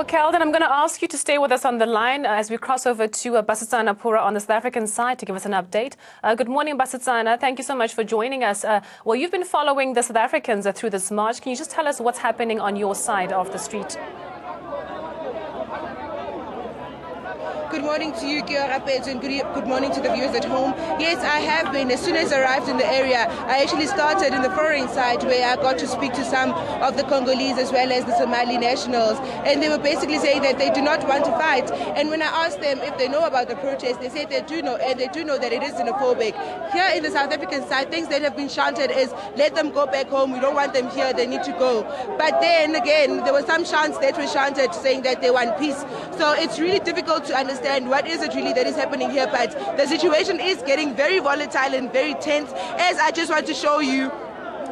Well, Kelvin, I'm going to ask you to stay with us on the line as we cross over to Basitsana Pura on the South African side to give us an update. Good morning, Basitsana. Thank you so much for joining us. Well, you've been following the South Africans through this march. Can you just tell us what's happening on your side of the street? Good morning to you, Kiara, and good morning to the viewers at home. Yes, I have been. As soon as I arrived in the area, I actually started in the foreign side where I got to speak to some of the Congolese as well as the Somali nationals. And they were basically saying that they do not want to fight. And when I asked them if they know about the protest, they said they do know, and they do know that it is xenophobic. Here in the South African side, things that have been chanted is, let them go back home, we don't want them here, they need to go. But then again, there were some chants that were chanted saying that they want peace. So it's really difficult to understand what is it really that is happening here, but the situation is getting very volatile and very tense, as I just want to show you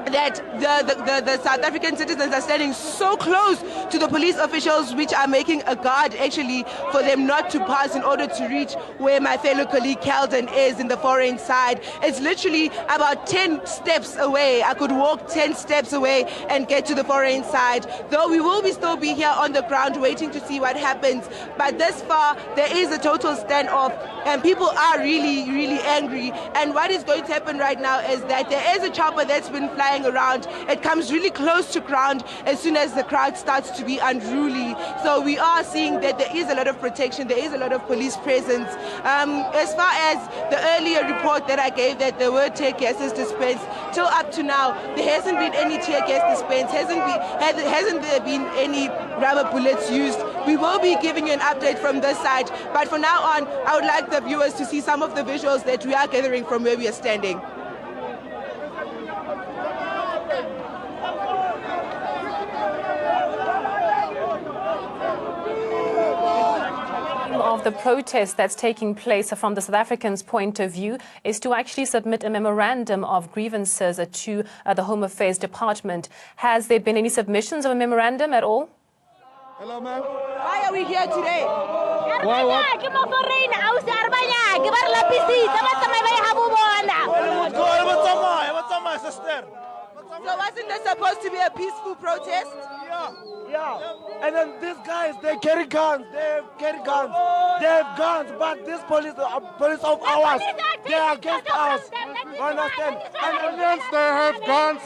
that the South African citizens are standing so close to the police officials, which are making a guard actually for them not to pass in order to reach where my fellow colleague Kelvin is in the foreign side. It's literally about 10 steps away. I could walk 10 steps away and get to the foreign side, though we will still be here on the ground waiting to see what happens. But this far, there is a total standoff and people are really, really angry. And what is going to happen right now is that there is a chopper that's been flying around. It comes really close to ground as soon as the crowd starts to be unruly. So we are seeing that there is a lot of protection, there is a lot of police presence. As far as the earlier report that I gave that there were tear gases dispensed, till up to now there hasn't been any tear gas dispensed, hasn't there been any rubber bullets used. We will be giving you an update from this side, but for now on I would like the viewers to see some of the visuals that we are gathering from where we are standing. Of the protest that's taking place from the South Africans' point of view is to actually submit a memorandum of grievances to the Home Affairs Department. Has there been any submissions of a memorandum at all? Hello, ma'am. Why are we here today? Why what? So wasn't this supposed to be a peaceful protest? Yeah. And then these guys, they carry guns. They have guns, but this police of ours, they are against us. Understand? And against they have guns.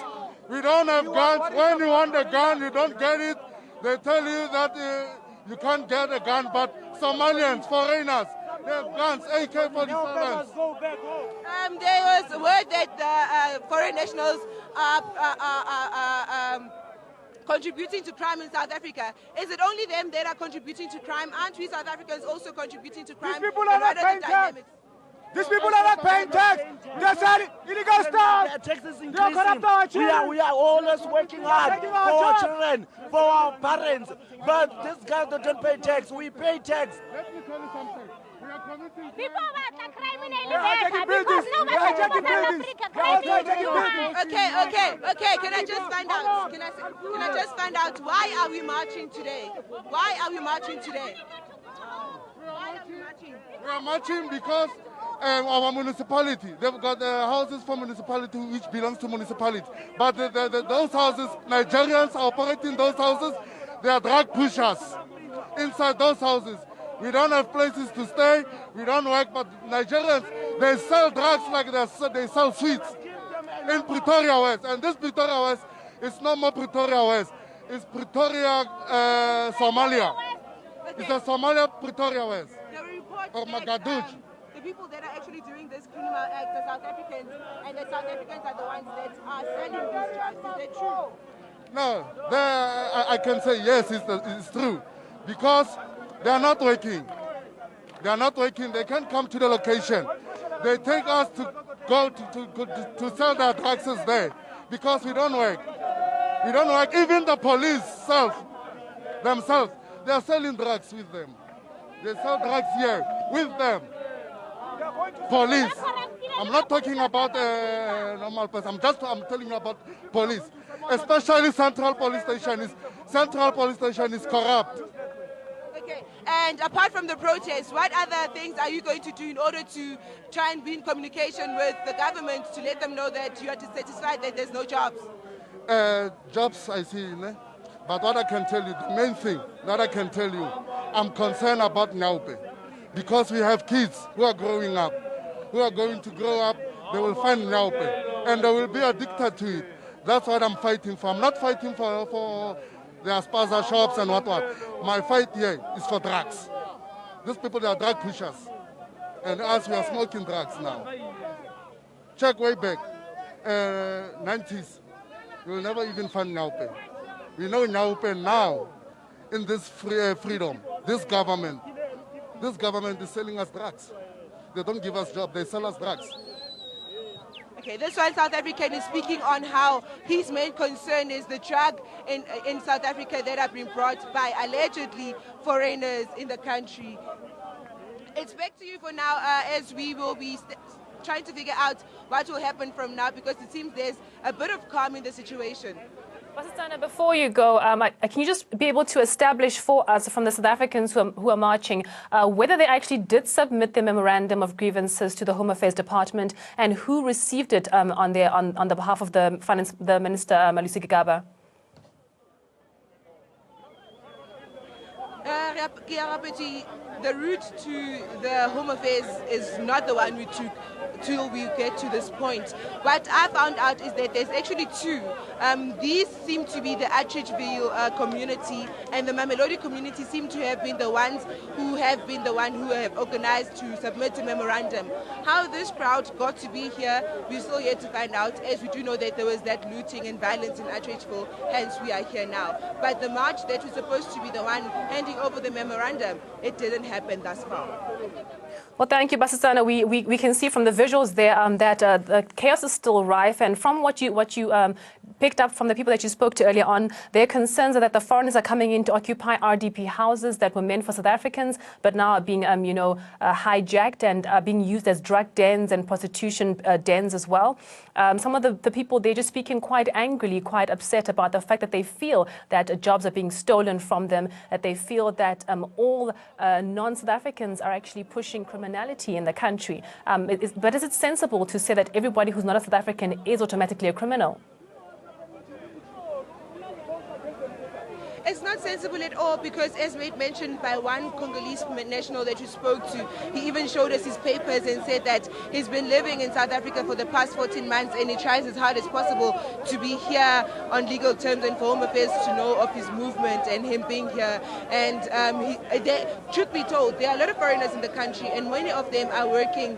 We don't have guns. When you want a gun, you don't get it. They tell you that you can't get a gun, but Somalians, foreigners, they have guns, AK-47s. Go back home. There was word that foreign nationals are contributing to crime in South Africa. Is it only them that are contributing to crime? Aren't we South Africans also contributing to crime? These people are not paying tax. These people are not paying tax. They're selling illegal stuff. Their tax is increasing. We are always working hard for our children, for our parents. But these guys don't pay tax. We pay tax. Let me tell you something. We are committing Okay. Can I just find out? Can I just find out why are we marching today? Why are we marching today? We are marching because our municipality, they've got houses for municipality which belongs to municipality. But those houses, Nigerians are operating those houses, they are drug pushers inside those houses. We don't have places to stay, we don't work, but Nigerians, they sell drugs like they sell sweets in Pretoria West. And this Pretoria West is no more Pretoria West, it's Pretoria, Somalia. It's a Somalia Pretoria West, or Magaduch. The people that are actually doing this criminal act are South Africans, and the South Africans are the ones that are selling these drugs. Is that true? No, I can say yes, it's true, because they are not working. They are not working. They can't come to the location. They take us to go to sell their drugs there, because we don't work. We don't work. Even the police themselves, they are selling drugs with them. They sell drugs here with them. Police. I'm not talking about normal person. I'm telling you about police. Especially Central Police Station is corrupt. Okay. And apart from the protests, what other things are you going to do in order to try and be in communication with the government to let them know that you are dissatisfied that there's no jobs? Jobs, I see. But what I can tell you, the main thing that I can tell you, I'm concerned about Nyaupe. Because we have kids who are growing up, who are going to grow up, they will find Nyaupe, and they will be addicted to it. That's what I'm fighting for. I'm not fighting for the Aspaza shops and what. My fight here is for drugs. These people, they are drug pushers. And us, we are smoking drugs now. Check way back, 90s, you will never even find Nyaupe. We know Nyaupe now in this freedom. This government is selling us drugs. They don't give us jobs, they sell us drugs. Okay, this one South African is speaking on how his main concern is the drug in South Africa that are being brought by allegedly foreigners in the country. It's back to you for now, as we will be trying to figure out what will happen from now, because it seems there's a bit of calm in the situation. Basitsana, before you go, can you just be able to establish for us from the South Africans who are marching whether they actually did submit their memorandum of grievances to the Home Affairs Department and who received it on the behalf of the Minister, Malusi Gigaba? The route to the Home Affairs is not the one we took till we get to this point. What I found out is that there's actually two. These seem to be the Atteridgeville community, and the Mamelodi community seem to have been the ones who have organized to submit a memorandum. How this crowd got to be here, we're still yet to find out, as we do know that there was that looting and violence in Atteridgeville, hence we are here now. But the march that was supposed to be the one handing over the memorandum, it didn't happen thus far. Well, thank you, Basitsana. We can see from the visuals there that the chaos is still rife, and from what you picked up from the people that you spoke to earlier on, their concerns are that the foreigners are coming in to occupy RDP houses that were meant for South Africans, but now are being hijacked and are being used as drug dens and prostitution dens as well. Some of the people, they're just speaking quite angrily, quite upset about the fact that they feel that jobs are being stolen from them, that they feel that all non-South Africans are actually pushing criminality in the country. But is it sensible to say that everybody who's not a South African is automatically a criminal? It's not sensible at all, because as mentioned by one Congolese national that you spoke to, he even showed us his papers and said that he's been living in South Africa for the past 14 months and he tries as hard as possible to be here on legal terms, and for Home Affairs to know of his movement and him being here. And truth be told, there are a lot of foreigners in the country, and many of them are working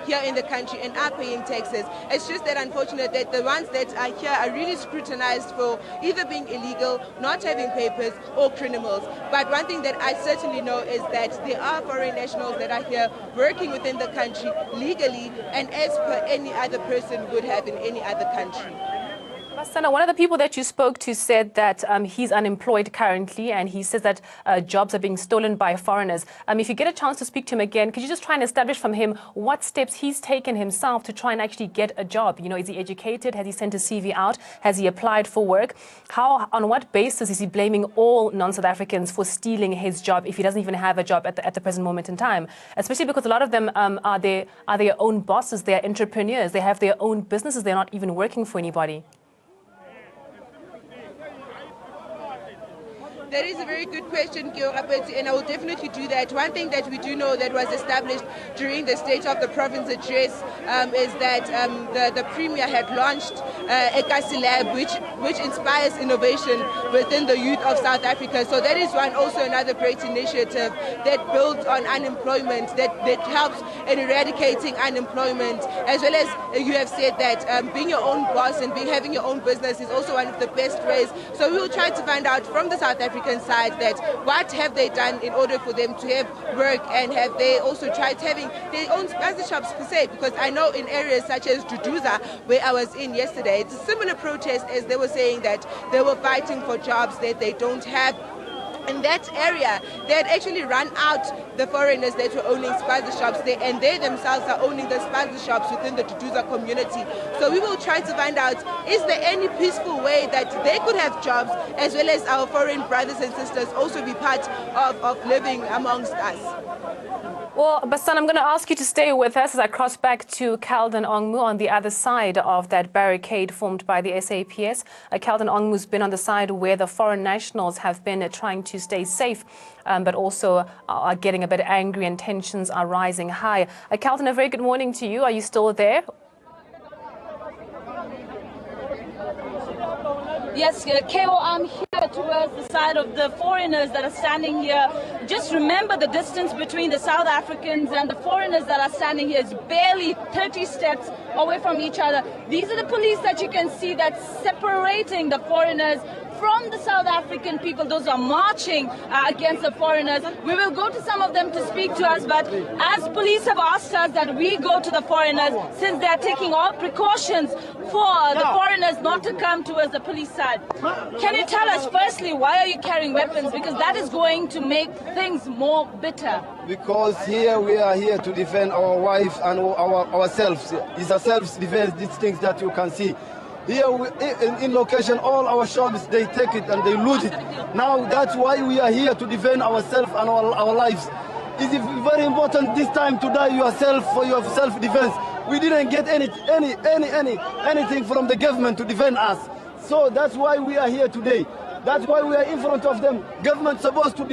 here in the country and are paying taxes. It's just that unfortunate that the ones that are here are really scrutinized for either being illegal, not having papers, or criminals. But one thing that I certainly know is that there are foreign nationals that are here working within the country legally and as per any other person would have in any other country. Basitsana, one of the people that you spoke to said that he's unemployed currently, and he says that jobs are being stolen by foreigners. If you get a chance to speak to him again, could you just try and establish from him what steps he's taken himself to try and actually get a job? You know, is he educated? Has he sent his CV out? Has he applied for work? On what basis is he blaming all non-South Africans for stealing his job if he doesn't even have a job at the present moment in time? Especially because a lot of them are their own bosses, they're entrepreneurs, they have their own businesses, they're not even working for anybody. That is a very good question, and I will definitely do that. One thing that we do know that was established during the State of the Province address is that the Premier had launched a Kasi Lab, which inspires innovation within the youth of South Africa. So that is also another great initiative that builds on unemployment, that helps in eradicating unemployment, as well as you have said that being your own boss and having your own business is also one of the best ways. So we will try to find out from the South African side that what have they done in order for them to have work, and have they also tried having their own sponsor shops per se, because I know in areas such as Duduza, where I was in yesterday, it's a similar protest as they were saying that they were fighting for jobs that they don't have in that area, they had actually run out the foreigners that were owning spaza shops there, and they themselves are owning the spaza shops within the Duduza community. So we will try to find out, is there any peaceful way that they could have jobs, as well as our foreign brothers and sisters also be part of living amongst us. Well, Bassan, I'm going to ask you to stay with us as I cross back to Calden Ongmu on the other side of that barricade formed by the SAPS. Calden Ongmu's been on the side where the foreign nationals have been trying to stay safe, but also are getting a bit angry and tensions are rising high. Calden, a very good morning to you. Are you still there? Yes, Keo, I'm here towards the side of the foreigners that are standing here. Just remember the distance between the South Africans and the foreigners that are standing here is barely 30 steps away from each other. These are the police that you can see that's separating the foreigners from the South African people. Those are marching against the foreigners. We will go to some of them to speak to us, but as police have asked us that we go to the foreigners, since they're taking all precautions for the foreigners not to come towards the police side. Can you tell us, firstly, why are you carrying weapons? Because that is going to make things more bitter. Because here we are here to defend our wife and ourselves. It's a self-defense, these things that you can see. Here in location, all our shops, they take it and they loot it. Now that's why we are here to defend ourselves and our lives. It is very important this time to die yourself for your self-defense. We didn't get anything from the government to defend us. So that's why we are here today. That's why we are in front of them. Government's supposed to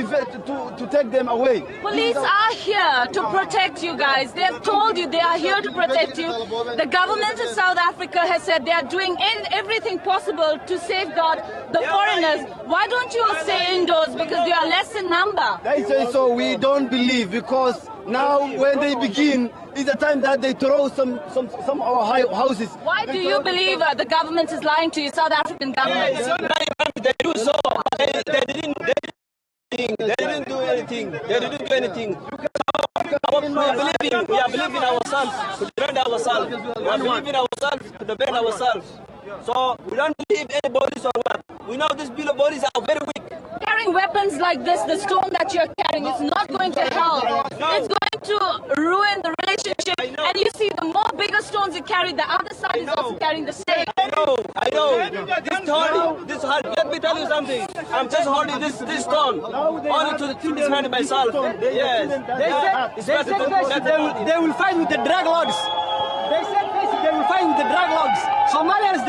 take them away. Police are here to protect you guys. They have told you they are here to protect you. The government of South Africa has said they are doing everything possible to safeguard the foreigners. Why don't you all stay indoors? Because you are less in number. They say so. We don't believe, because now when they begin, it's the time that they throw some of our houses. Why do you believe the government is lying to you, South African government? They do so. They didn't do anything. They didn't do anything. We are believing ourselves to defend ourselves. We are believing ourselves to defend ourselves. So we don't believe anybody or what. We know these people bodies are very weak. Carrying weapons like this, the stone that you're carrying, it's not going to help. It's going to ruin the relationship. And you see, the more bigger stones you carry, the other side is also carrying the same. I know. This stone, let me tell you something. I'm just holding this stone only to defend myself. Yes. They will fight with the drug lords. They said they will fight with the drug lords. Somalians,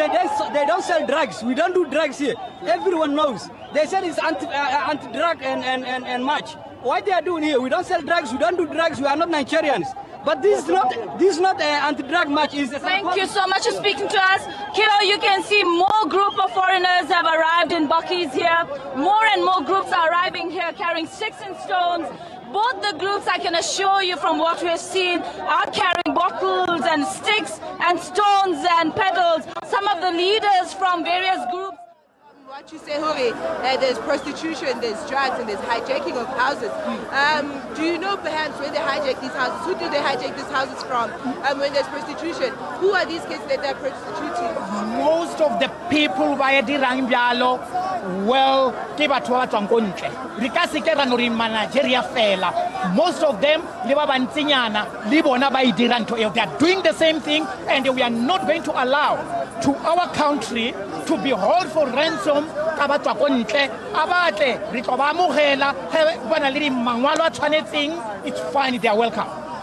they don't sell drugs. We don't do drugs here. Everyone knows. They said it's anti-drug and march. What they are doing here? We don't sell drugs. We don't do drugs. We are not Nigerians. But this is not an anti-drug march. Thank you so much for speaking to us. Kilo, you can see more group of foreigners have arrived in Bucky's here. More and more groups are arriving here carrying sticks and stones. Both the groups, I can assure you from what we've seen, are carrying bottles and sticks and stones and pedals. Some of the leaders from various groups. What you say, Huri, there's prostitution, there's drugs, and there's hijacking of houses. Do you know perhaps when they hijack these houses? Who do they hijack these houses from? When there's prostitution, who are these kids that they're prostituting? Most of the people via dirang bialo, well, Nigeria fela. Most of them they are doing the same thing, and we are not going to allow to our country to be held for ransom. It's fine, they are welcome.